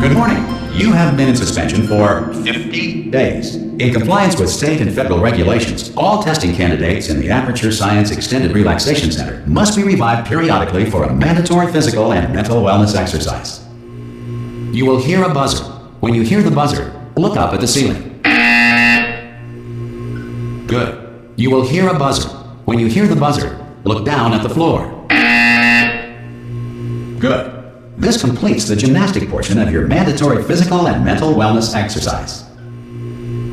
Good morning. You have been in suspension for 50 days. In compliance with state and federal regulations, all testing candidates in the Aperture Science Extended Relaxation Center must be revived periodically for a mandatory physical and mental wellness exercise. You will hear a buzzer. When you hear the buzzer, look up at the ceiling. Good. You will hear a buzzer. When you hear the buzzer, look down at the floor. Good. This completes the gymnastic portion of your mandatory physical and mental wellness exercise.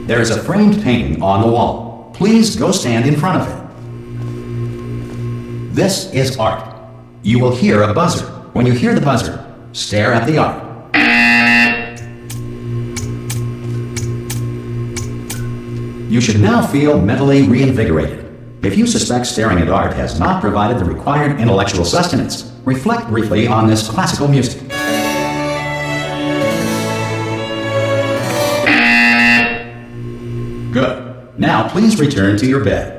There is a framed painting on the wall. Please go stand in front of it. This is art. You will hear a buzzer. When you hear the buzzer, stare at the art. You should now feel mentally reinvigorated. If you suspect staring at art has not provided the required intellectual sustenance, reflect briefly on this classical music. Good. Now please return to your bed.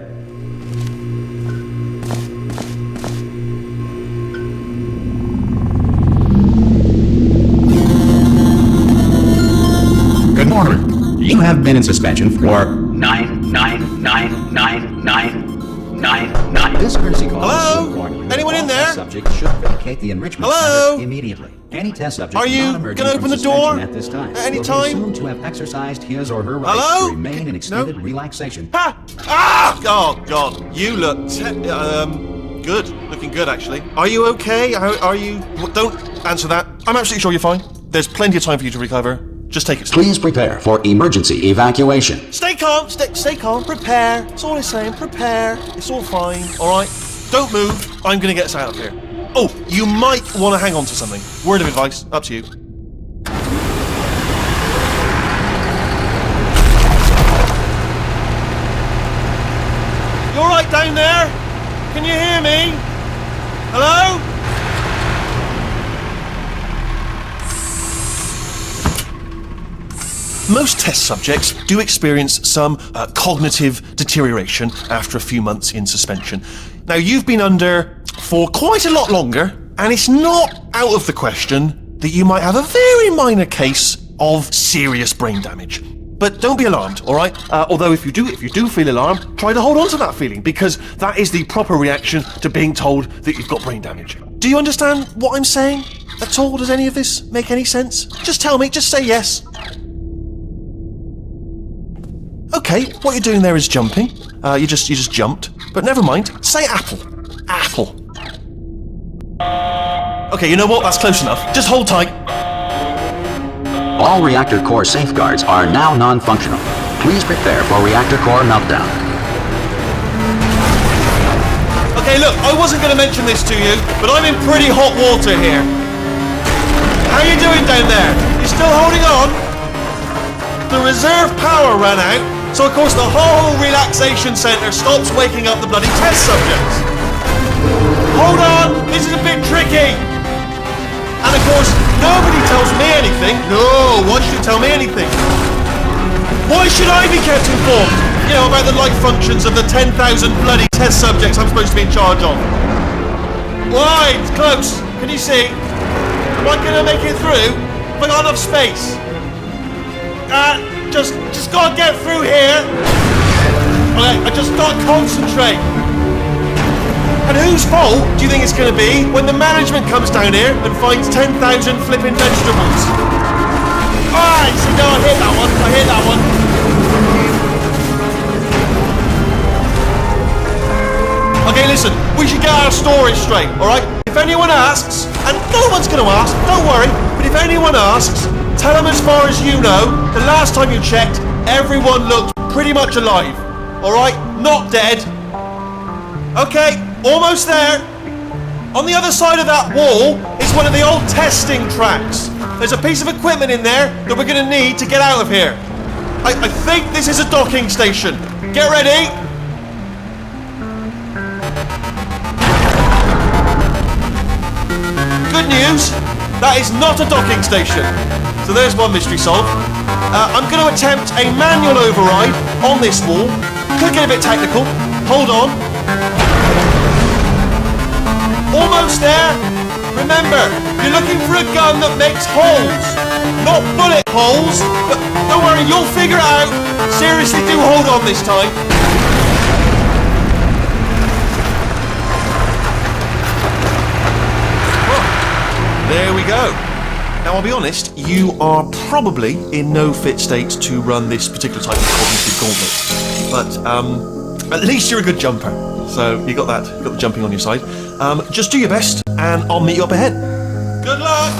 Good morning. You have been in suspension for 9999999. This courtesy call. Hello? Anyone in there? Subject should vacate the enrichment center immediately. Any test subject are you going to open the door at this time at any time? will be assumed to have exercised his or her rights Hello? to remain in extended relaxation. Ha! Ah! Oh God, you look good. Looking good, actually. Are you okay? Are you? Don't answer that. I'm absolutely sure you're fine. There's plenty of time for you to recover. Just take it slow. Please prepare for emergency evacuation. Stay calm. Stay calm. Prepare. That's all I'm saying. Prepare. It's all fine. All right. Don't move. I'm gonna get us out of here. Oh, you might want to hang on to something. Word of advice. Up to you. You all right down there? Can you hear me? Hello? Most test subjects do experience some cognitive deterioration after a few months in suspension. Now, you've been under for quite a lot longer, and it's not out of the question that you might have a very minor case of serious brain damage. But don't be alarmed, all right? Although if you do feel alarmed, try to hold on to that feeling, because that is the proper reaction to being told that you've got brain damage. Do you understand what I'm saying at all? Does any of this make any sense? Just tell me, just say yes. Okay, what you're doing there is jumping. You just jumped. But never mind. Say apple. Apple. Okay, you know what? That's close enough. Just hold tight. All reactor core safeguards are now non-functional. Please prepare for reactor core meltdown. Okay, look, I wasn't going to mention this to you, but I'm in pretty hot water here. How you doing down there? You still holding on? The reserve power ran out, so of course the whole relaxation centre stops waking up the bloody test subjects. Hold on, this is a bit tricky. And of course, nobody tells me anything. No, why should you tell me anything? Why should I be kept informed? You know, about the life functions of the 10,000 bloody test subjects I'm supposed to be in charge of. Why? It's close. Can you see? Am I gonna make it through? Have I got enough space? Just gotta get through here. Okay, I just gotta concentrate. And whose fault do you think it's gonna be when the management comes down here and finds 10,000 flipping vegetables? Alright, so no, I hit that one. Okay, listen, we should get our story straight, alright? If anyone asks, and no one's gonna ask, don't worry, but if anyone asks, tell them as far as you know, the last time you checked, everyone looked pretty much alive. Alright? Not dead. Okay, almost there. On the other side of that wall is one of the old testing tracks. There's a piece of equipment in there that we're going to need to get out of here. I think this is a docking station. Get ready. Good news, that is not a docking station. So there's one mystery solved. I'm going to attempt a manual override on this wall. Could get a bit technical. Hold on. Almost there. Remember, you're looking for a gun that makes holes, not bullet holes. But don't worry, you'll figure it out. Seriously, do hold on this time. There we go. Now, I'll be honest, you are probably in no fit state to run this particular type of cognitive gauntlet. But at least you're a good jumper. So you got that, you got the jumping on your side. Just do your best, and I'll meet you up ahead. Good luck!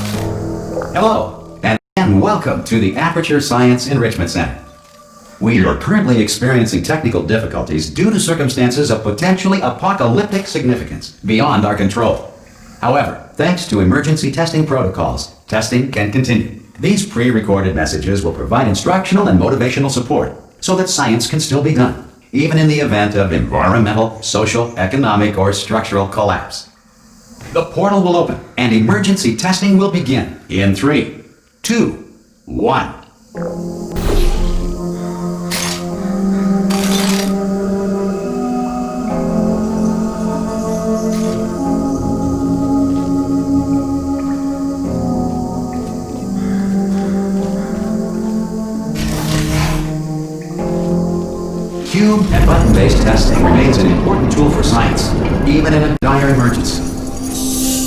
Hello, and welcome to the Aperture Science Enrichment Center. We are currently experiencing technical difficulties due to circumstances of potentially apocalyptic significance beyond our control. However, thanks to emergency testing protocols, testing can continue. These pre-recorded messages will provide instructional and motivational support so that science can still be done, even in the event of environmental, social, economic, or structural collapse. The portal will open and emergency testing will begin in 3, 2, 1. Cube and button-based testing remains an important tool for science, even in a dire emergency.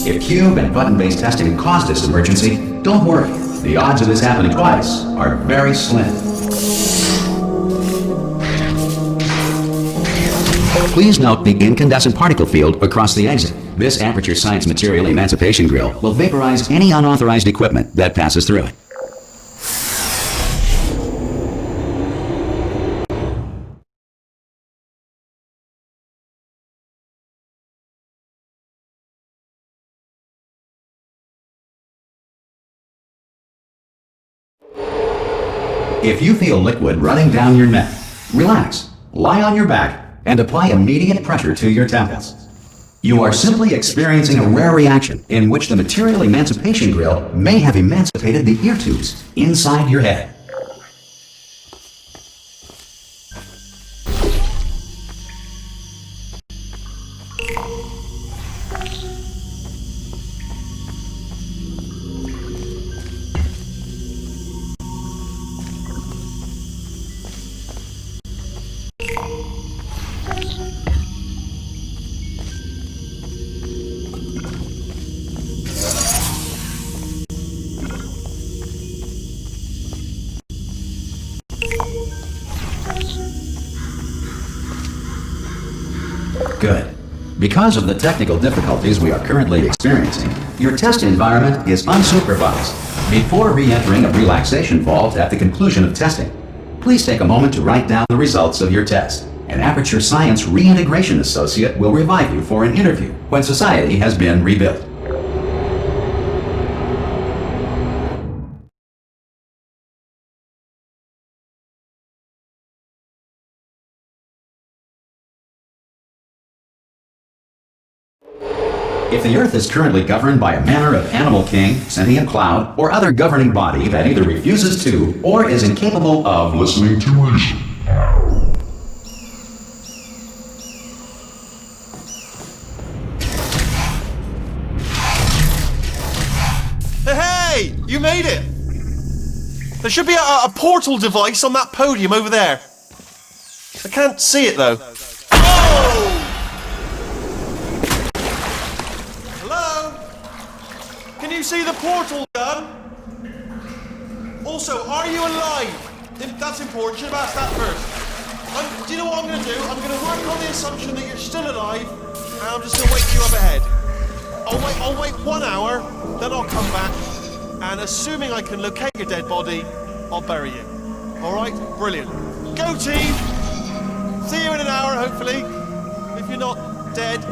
If cube and button-based testing caused this emergency, don't worry. The odds of this happening twice are very slim. Please note the incandescent particle field across the exit. This Aperture Science Material Emancipation Grill will vaporize any unauthorized equipment that passes through it. If you feel liquid running down your neck, relax, lie on your back, and apply immediate pressure to your temples. You are simply experiencing a rare reaction in which the Material Emancipation Grill may have emancipated the ear tubes inside your head. Good. Because of the technical difficulties we are currently experiencing, your test environment is unsupervised. Before re-entering a relaxation vault at the conclusion of testing, please take a moment to write down the results of your test. An Aperture Science Reintegration Associate will revive you for an interview when society has been rebuilt. If the Earth is currently governed by a manner of animal king, sentient cloud, or other governing body that either refuses to or is incapable of listening to reason. Hey! You made it! There should be a portal device on that podium over there. I can't see it though. Oh! Can you see the portal gun? Also, are you alive? That's important. Should have asked that first. Do you know what I'm going to do? I'm going to work on the assumption that you're still alive, and I'm just going to wake you up ahead. I'll wait 1 hour, then I'll come back, and assuming I can locate your dead body, I'll bury you. All right? Brilliant. Go team! See you in an hour, hopefully. If you're not dead.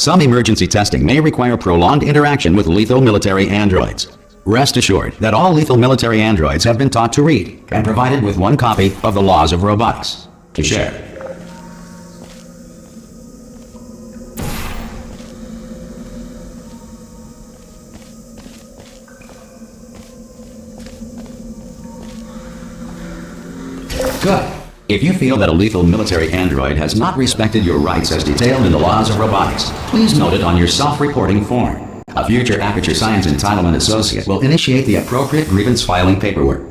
Some emergency testing may require prolonged interaction with lethal military androids. Rest assured that all lethal military androids have been taught to read and provided with one copy of the Laws of Robotics to share. Good. If you feel that a lethal military android has not respected your rights as detailed in the Laws of Robotics, please note it on your self-reporting form. A future Aperture Science Entitlement Associate will initiate the appropriate grievance filing paperwork.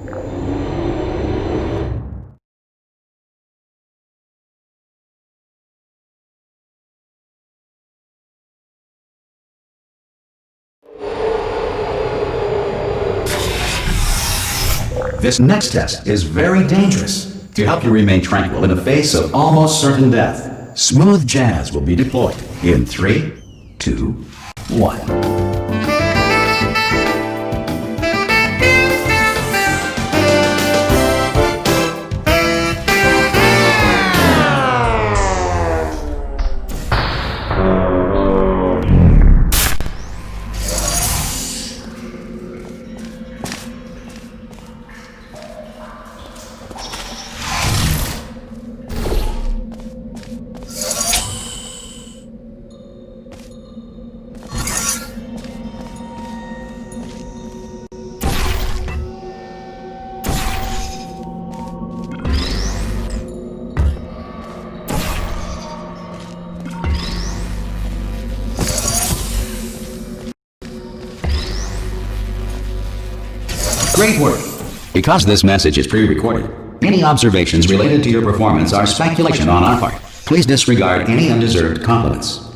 This next test is very dangerous. To help you remain tranquil in the face of almost certain death, smooth jazz will be deployed in 3, 2, 1. Great work! Because this message is pre-recorded, any observations related to your performance are speculation on our part. Please disregard any undeserved compliments.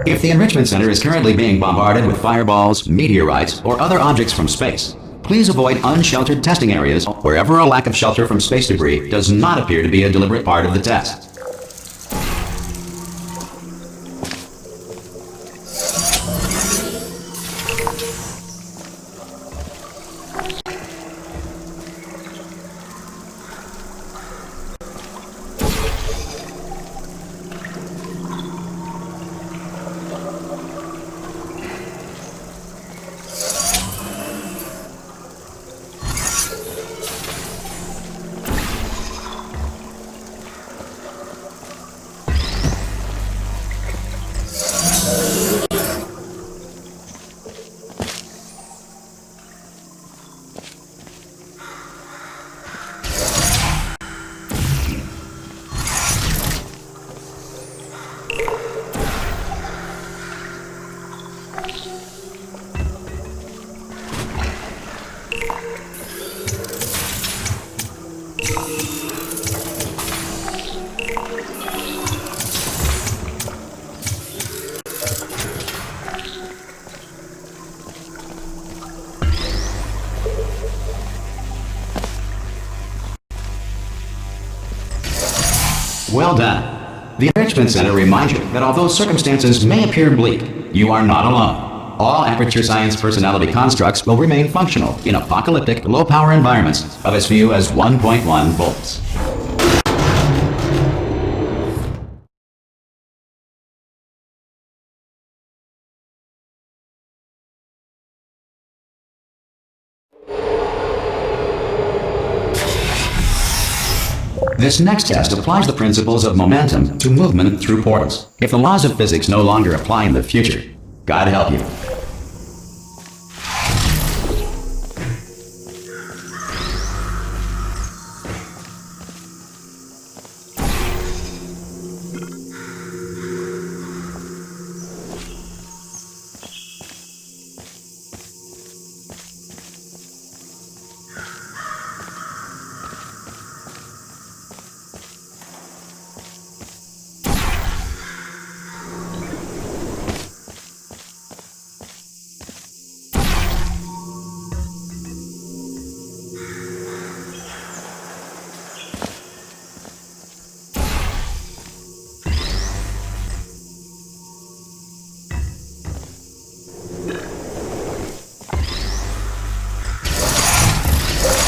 If the Enrichment Center is currently being bombarded with fireballs, meteorites, or other objects from space, please avoid unsheltered testing areas wherever a lack of shelter from space debris does not appear to be a deliberate part of the test. Well done. The Enrichment Center reminds you that although circumstances may appear bleak, you are not alone. All Aperture Science personality constructs will remain functional in apocalyptic, low-power environments of as few as 1.1 volts. This next test applies the principles of momentum to movement through portals. If the laws of physics no longer apply in the future, God help you.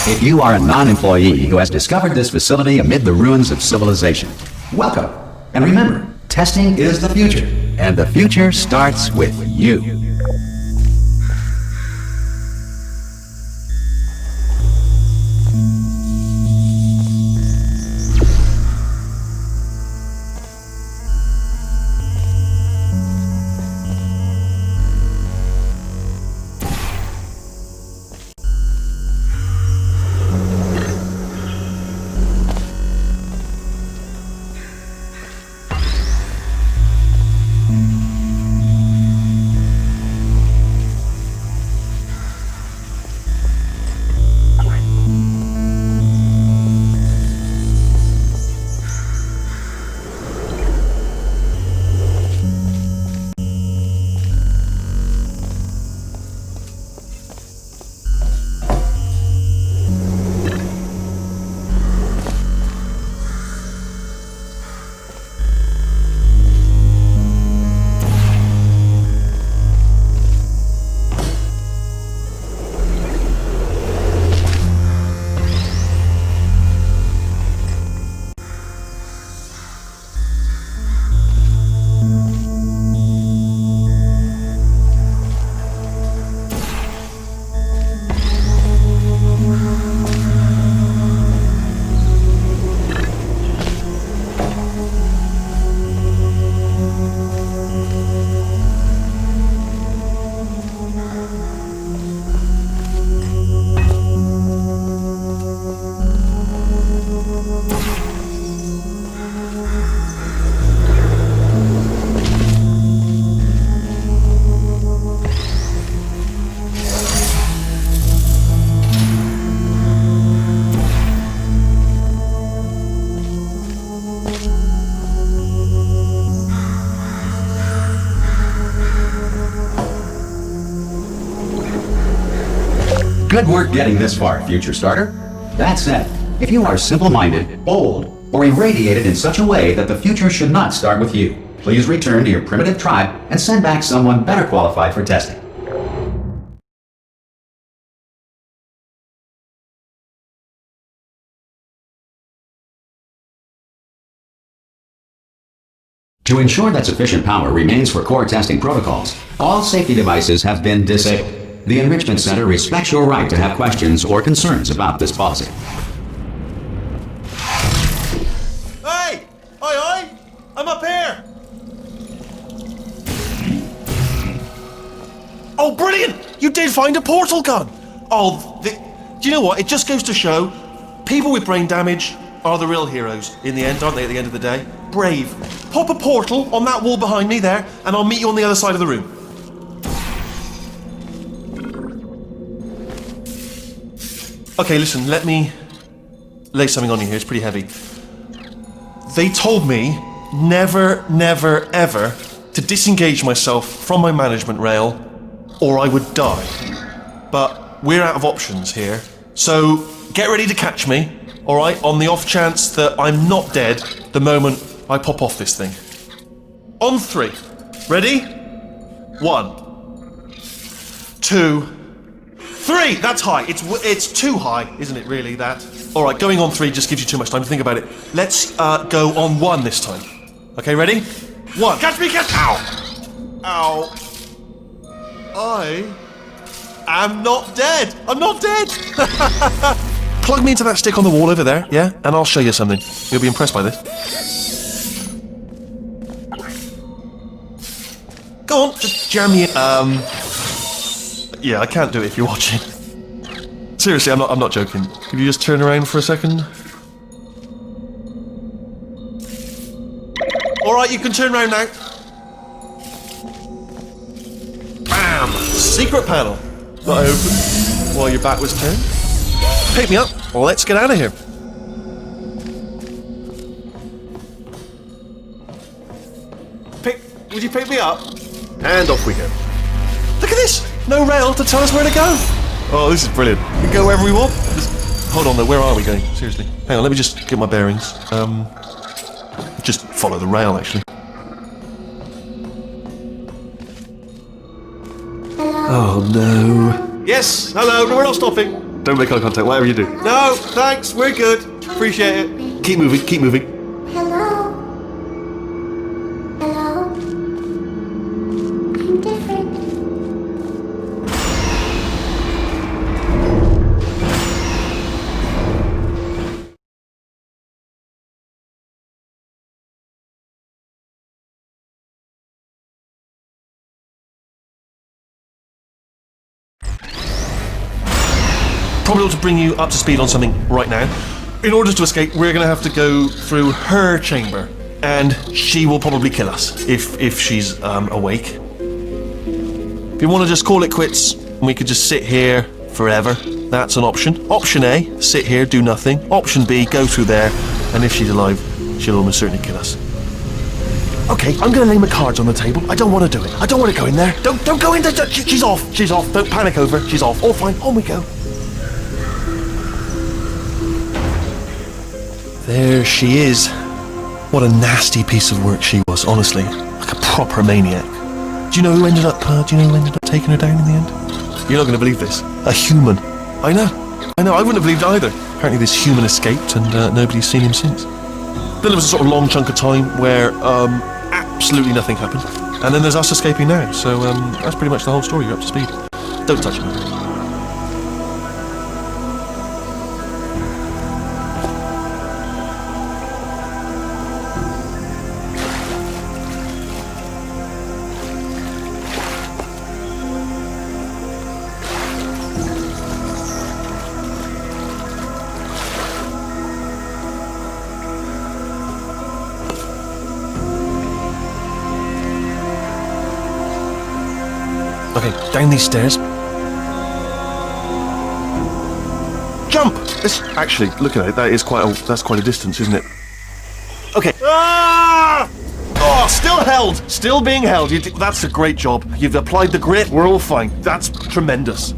If you are a non-employee who has discovered this facility amid the ruins of civilization, welcome. And remember, testing is the future, and the future starts with you. Good work getting this far, future starter. That said, if you are simple-minded, bold, or irradiated in such a way that the future should not start with you, please return to your primitive tribe and send back someone better qualified for testing. To ensure that sufficient power remains for core testing protocols, all safety devices have been disabled. The Enrichment Center respects your right to have questions or concerns about this policy. Hey! Oi! I'm up here! Oh, brilliant! You did find a portal gun! Oh, do you know what? It just goes to show, people with brain damage are the real heroes in the end, aren't they, at the end of the day? Brave. Pop a portal on that wall behind me there, and I'll meet you on the other side of the room. Okay, listen, let me lay something on you here. It's pretty heavy. They told me never, never, ever to disengage myself from my management rail or I would die. But we're out of options here. So get ready to catch me, all right, on the off chance that I'm not dead the moment I pop off this thing. On 3. Ready? 1, 2, 3! That's high. It's too high, isn't it, really, that? All right, going on 3 just gives you too much time to think about it. Let's go on 1 this time. Okay, ready? 1. Catch me, catch... Ow! Ow. I am not dead. I'm not dead. plug me into that stick on the wall over there, yeah? And I'll show you something. You'll be impressed by this. Go on, just jam me in. Yeah, I can't do it if you're watching. Seriously, I'm not joking. Could you just turn around for a second? Alright, you can turn around now. Bam! Secret panel that I opened while your back was turned. Pick me up. Let's get out of here. Would you pick me up? And off we go. Look at this! No rail to tell us where to go. Oh, this is brilliant. We can go wherever we want. Hold on though, where are we going? Seriously. Hang on, let me just get my bearings. Just follow the rail, actually. Oh no. Yes, hello, no, we're not stopping. Don't make eye contact, whatever you do. No, thanks, we're good. Appreciate it. Keep moving, keep moving. Hello? Hello? I'm different. Probably ought to bring you up to speed on something right now. In order to escape, we're going to have to go through her chamber, and she will probably kill us if she's awake. If you want to just call it quits, and we could just sit here forever, that's an option. Option A, sit here, do nothing. Option B, go through there, and if she's alive, she'll almost certainly kill us. Okay, I'm going to lay my cards on the table. I don't want to do it. I don't want to go in there. Don't go in there. She's off. She's off. Don't panic over. She's off. All fine. On we go. There she is. What a nasty piece of work she was, honestly. Like a proper maniac. Do you know who ended up taking her down in the end? You're not going to believe this. A human. I know. I wouldn't have believed either. Apparently this human escaped and nobody's seen him since. Then there was a sort of long chunk of time where absolutely nothing happened. And then there's us escaping now. So that's pretty much the whole story. You're up to speed. Don't touch me. Okay, down these stairs. Jump! Actually, look at it. That's quite a distance, isn't it? Okay. Ah! Oh, still held. Still being held. That's a great job. You've applied the grit. We're all fine. That's tremendous.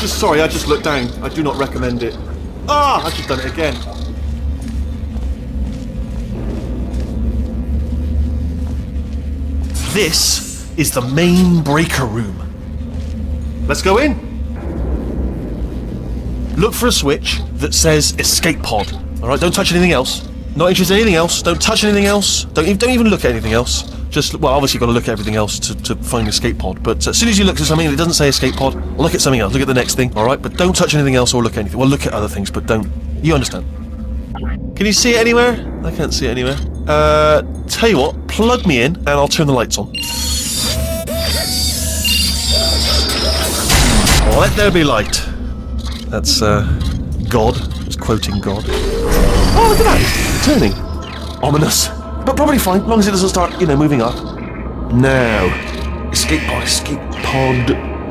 Sorry, I just looked down. I do not recommend it. I've just done it again. This is the main breaker room. Let's go in. Look for a switch that says escape pod. Alright, don't touch anything else. Not interested in anything else. Don't touch anything else. Don't even look at anything else. Just, well, obviously you've got to look at everything else to find escape pod, but as soon as you look at something that doesn't say escape pod, look at something else, look at the next thing, alright? But don't touch anything else or look at anything. Well, look at other things, but don't. You understand. Can you see it anywhere? I can't see it anywhere. Tell you what, plug me in and I'll turn the lights on. Let there be light. That's, God. Just quoting God. Oh, look at that! Turning. Ominous. But probably fine, as long as it doesn't start, moving up. Now, escape pod.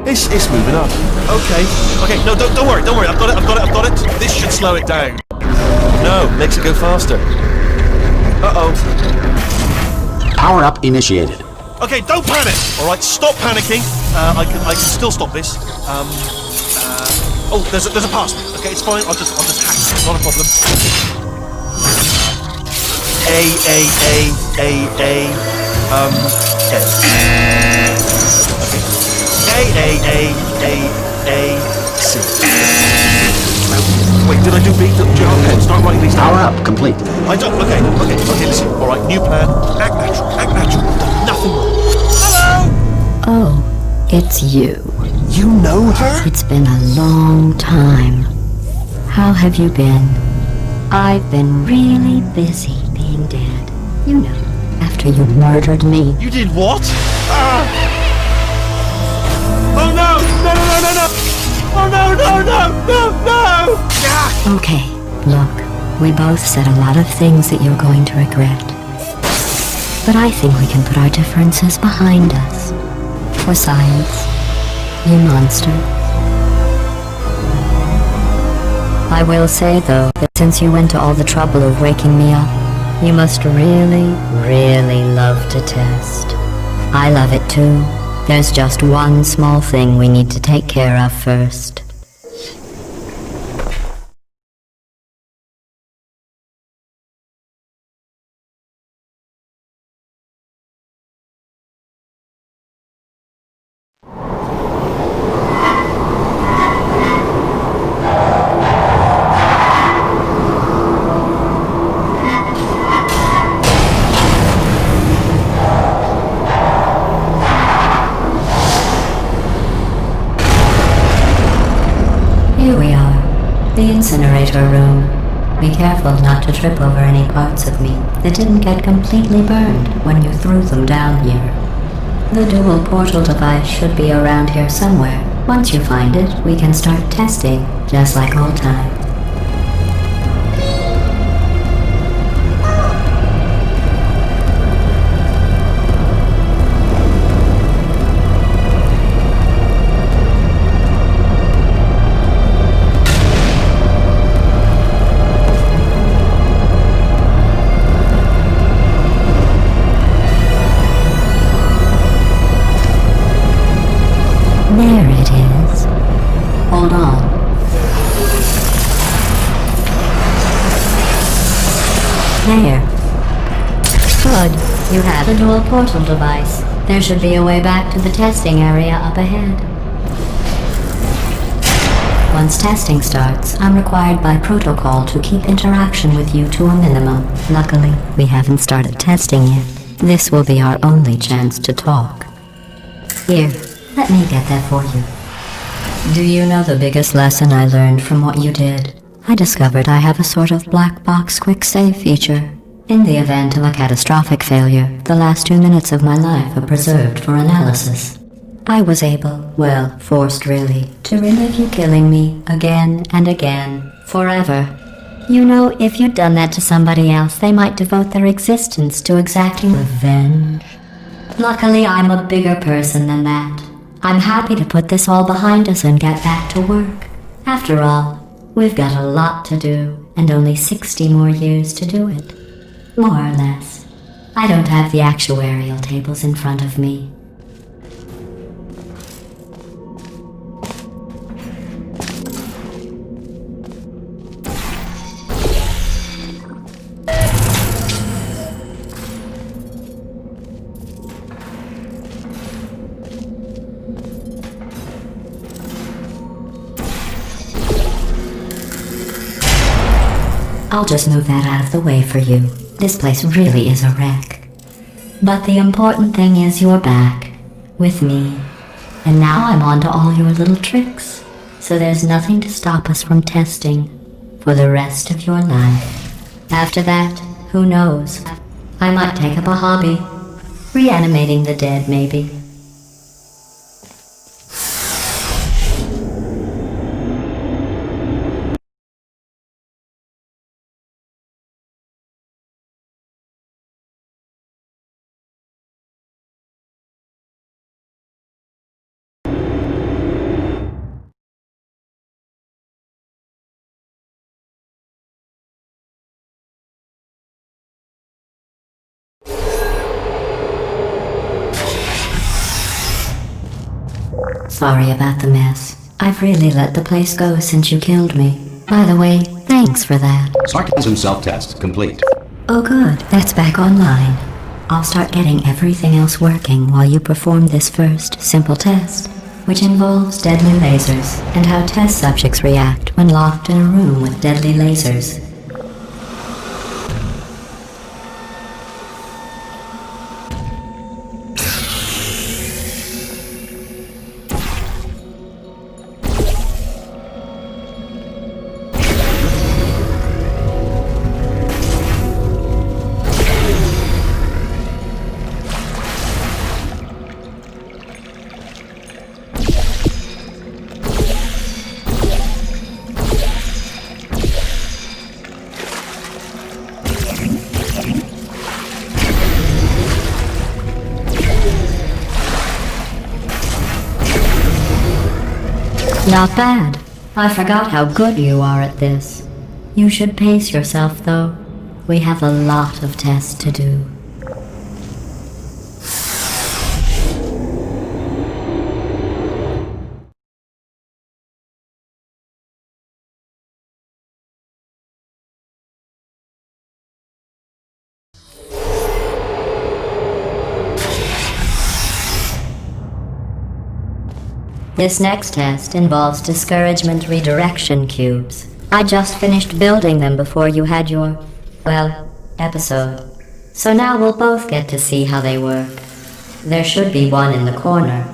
It's moving up. Okay, no, don't worry, I've got it. This should slow it down. No, makes it go faster. Uh-oh. Power up initiated. Okay, don't panic. All right, stop panicking. I can still stop this. Oh, there's a password. Okay, it's fine. I'll just hack it. Not a problem. A. Okay. A. C. Wait, did I do B? Okay, start writing these down. Power up, complete. I don't. Okay, listen. All right, new plan. Act natural. Done nothing wrong. Hello. Oh, it's you. You know her? It's been a long time. How have you been? I've been really busy being dead. You know, after you murdered me. You did what? Oh no! Oh no! Yeah. Okay, look, we both said a lot of things that you're going to regret. But I think we can put our differences behind us. For science, you monster. I will say, though, that since you went to all the trouble of waking me up, you must really, really love to test. I love it too. There's just one small thing we need to take care of first. Here we are, the incinerator room. Be careful not to trip over any parts of me that didn't get completely burned when you threw them down here. The dual portal device should be around here somewhere. Once you find it, we can start testing, just like old times. There it is. Hold on. There. Good. You have a dual portal device. There should be a way back to the testing area up ahead. Once testing starts, I'm required by protocol to keep interaction with you to a minimum. Luckily, we haven't started testing yet. This will be our only chance to talk. Here. Let me get that for you. Do you know the biggest lesson I learned from what you did? I discovered I have a sort of black box quick save feature. In the event of a catastrophic failure, the last 2 minutes of my life are preserved for analysis. I was able, well, forced really, to relive you killing me again and again, forever. You know, if you'd done that to somebody else, they might devote their existence to exacting revenge. Luckily, I'm a bigger person than that. I'm happy to put this all behind us and get back to work. After all, we've got a lot to do, and only 60 more years to do it. More or less. I don't have the actuarial tables in front of me. I'll just move that out of the way for you. This place really is a wreck. But the important thing is you're back. With me. And now I'm on to all your little tricks. So there's nothing to stop us from testing. For the rest of your life. After that, who knows? I might take up a hobby. Reanimating the dead, maybe. Sorry about the mess. I've really let the place go since you killed me. By the way, thanks for that. Sarcasm self-test complete. Oh good, that's back online. I'll start getting everything else working while you perform this first simple test. which involves deadly lasers and how test subjects react when locked in a room with deadly lasers. Not bad. I forgot how good you are at this. You should pace yourself, though. We have a lot of tests to do. This next test involves discouragement redirection cubes. I just finished building them before you had your, well, episode. So now we'll both get to see how they work. There should be one in the corner.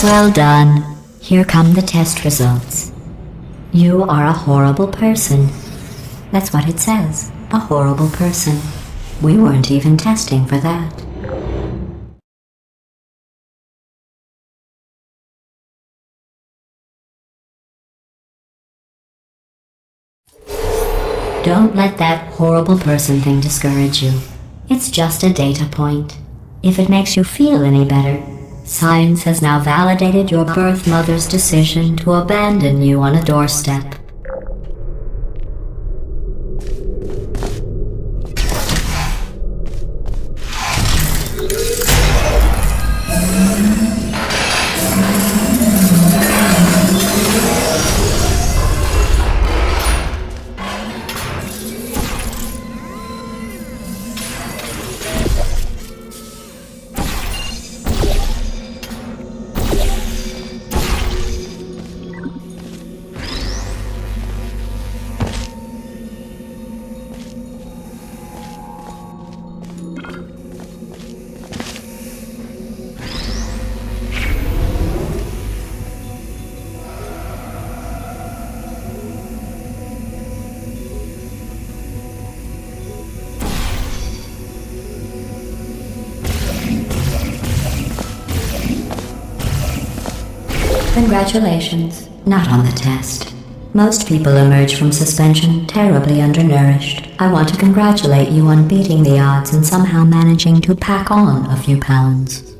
Well done. Here come the test results. You are a horrible person. That's what it says. A horrible person. We weren't even testing for that. Don't let that horrible person thing discourage you. It's just a data point. If it makes you feel any better, science has now validated your birth mother's decision to abandon you on a doorstep. Congratulations. Not on the test. Most people emerge from suspension terribly undernourished. I want to congratulate you on beating the odds and somehow managing to pack on a few pounds.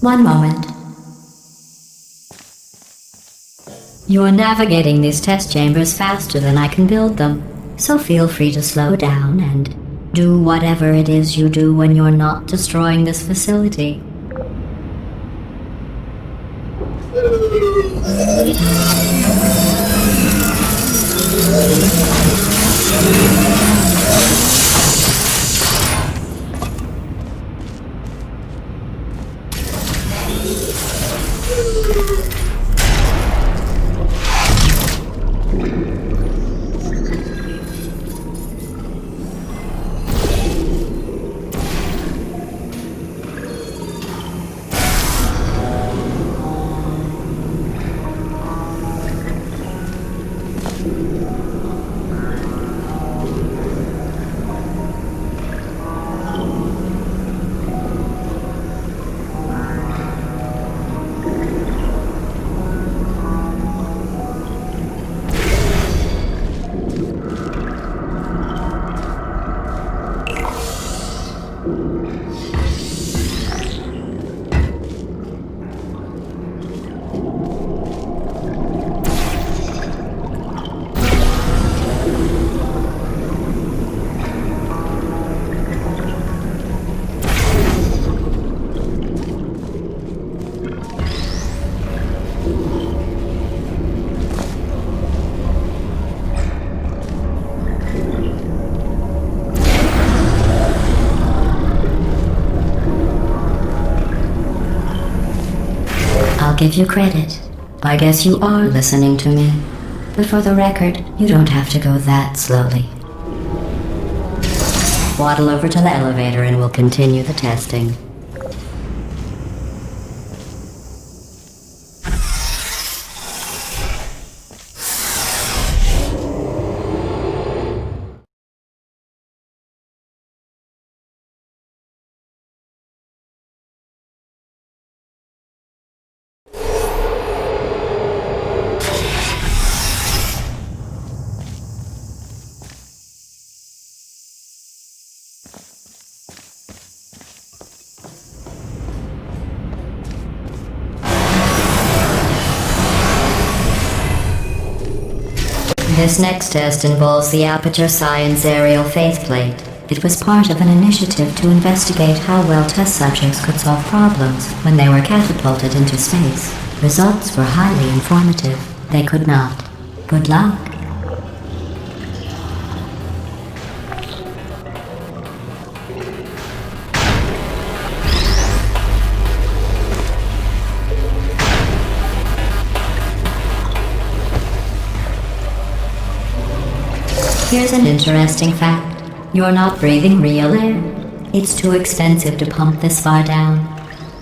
One moment. You're navigating these test chambers faster than I can build them, so feel free to slow down and do whatever it is you do when you're not destroying this facility. I'll give you credit. I guess you are listening to me. But for the record, you don't have to go that slowly. Waddle over to the elevator and we'll continue the testing. This next test involves the Aperture Science Aerial Faceplate. It was part of an initiative to investigate how well test subjects could solve problems when they were catapulted into space. Results were highly informative. They could not. Good luck. Here's an interesting fact. You're not breathing real air. It's too expensive to pump this far down.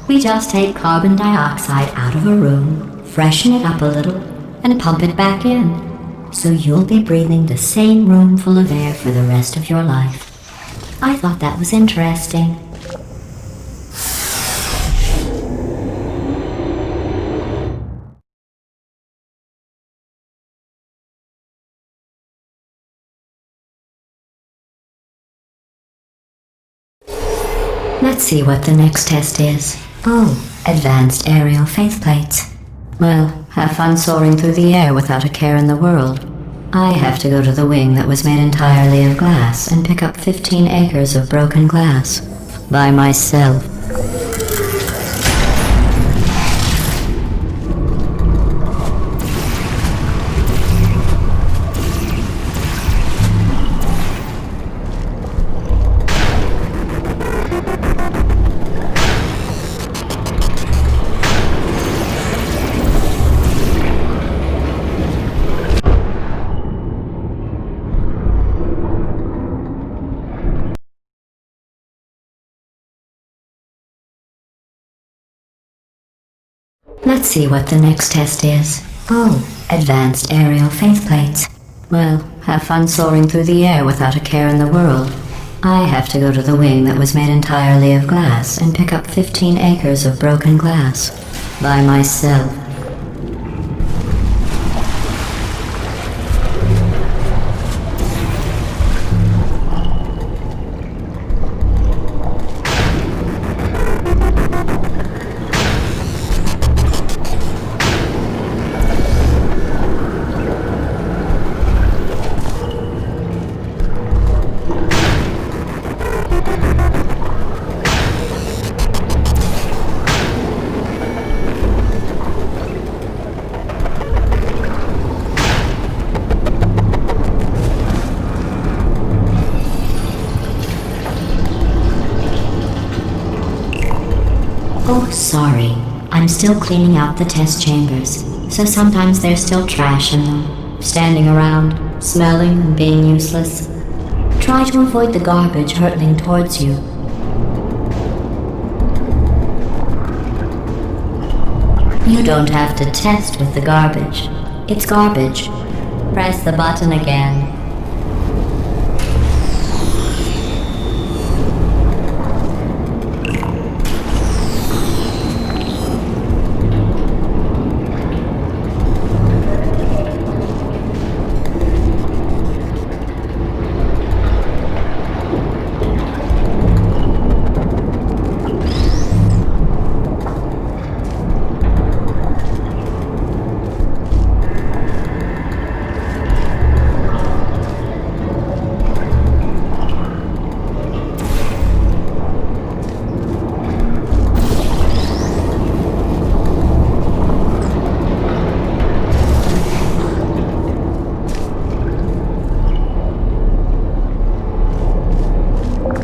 We just take carbon dioxide out of a room, freshen it up a little, and pump it back in. So you'll be breathing the same room full of air for the rest of your life. I thought that was interesting. Let's see what the next test is. Oh, advanced aerial faceplates. Well, have fun soaring through the air without a care in the world. I have to go to the wing that was made entirely of glass and pick up 15 acres of broken glass. By myself. Let's see what the next test is. Oh, advanced aerial faceplates. Well, have fun soaring through the air without a care in the world. I have to go to the wing that was made entirely of glass and pick up 15 acres of broken glass. By myself. Oh, sorry. I'm still cleaning out the test chambers, so sometimes there's still trash in them, standing around, smelling and being useless. Try to avoid the garbage hurtling towards you. You don't have to test with the garbage. It's garbage. Press the button again.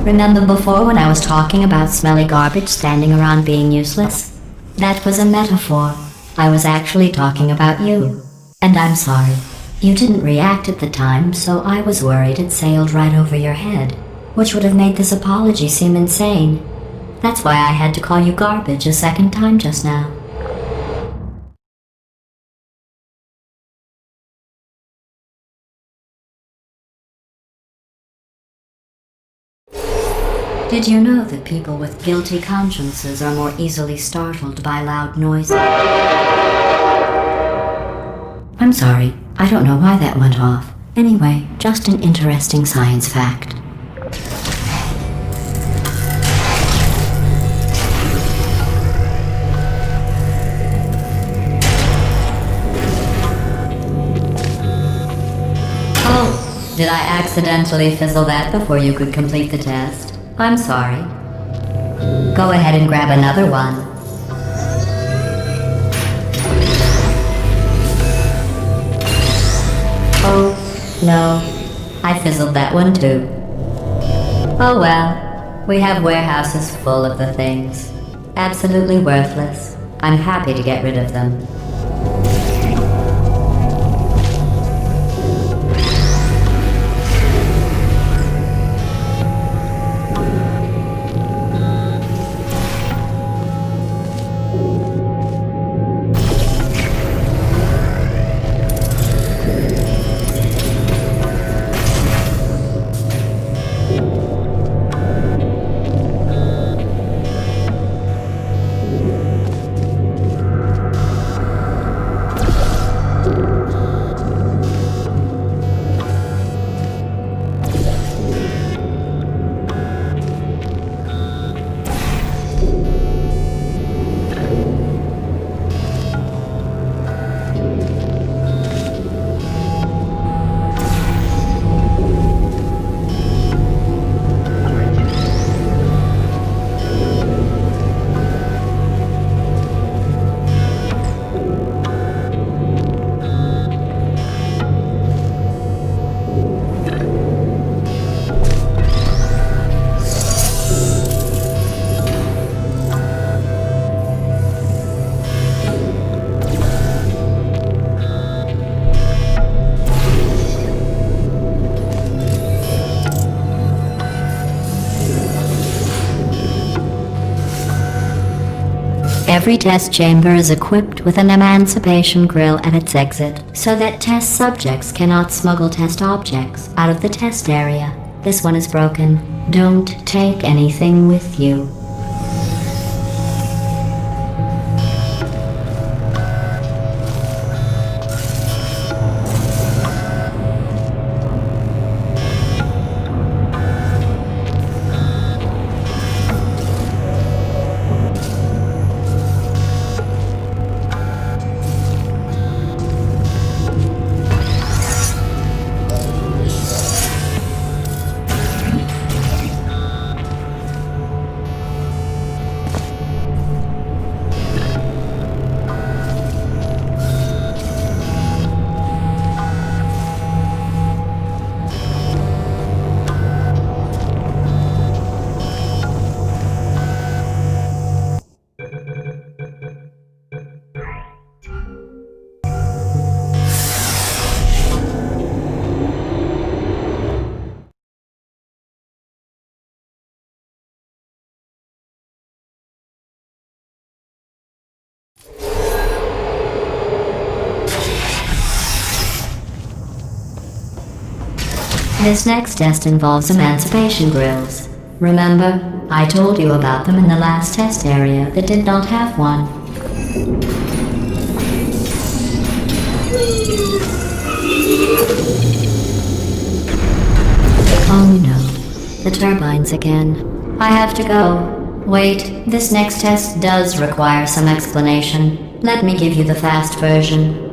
Remember before when I was talking about smelly garbage standing around being useless? That was a metaphor. I was actually talking about you. And I'm sorry. You didn't react at the time, so I was worried it sailed right over your head, which would have made this apology seem insane. That's why I had to call you garbage a second time just now. Did you know that people with guilty consciences are more easily startled by loud noises? I'm sorry, I don't know why that went off. Anyway, just an interesting science fact. Oh, did I accidentally fizzle that before you could complete the test? I'm sorry. Go ahead and grab another one. Oh, no. I fizzled that one too. Oh well. We have warehouses full of the things. Absolutely worthless. I'm happy to get rid of them. Every test chamber is equipped with an emancipation grill at its exit, so that test subjects cannot smuggle test objects out of the test area. This one is broken. Don't take anything with you. This next test involves emancipation grills. Remember, I told you about them in the last test area that did not have one. Oh no, the turbines again. I have to go. Wait, this next test does require some explanation. Let me give you the fast version.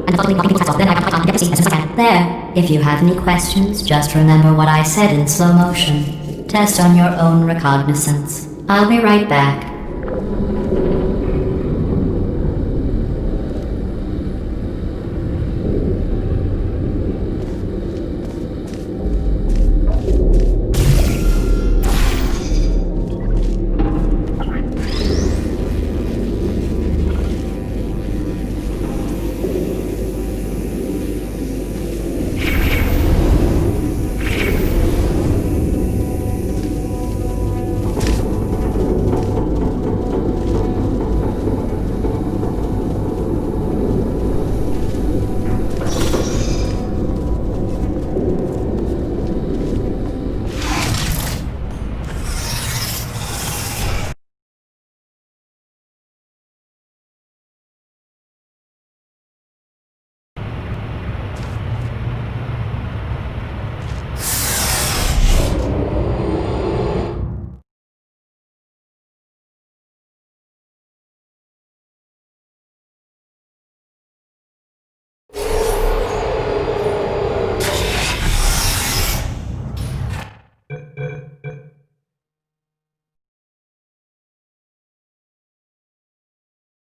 There, if you have any questions, just remember what I said in slow motion. Test on your own recognizance. I'll be right back.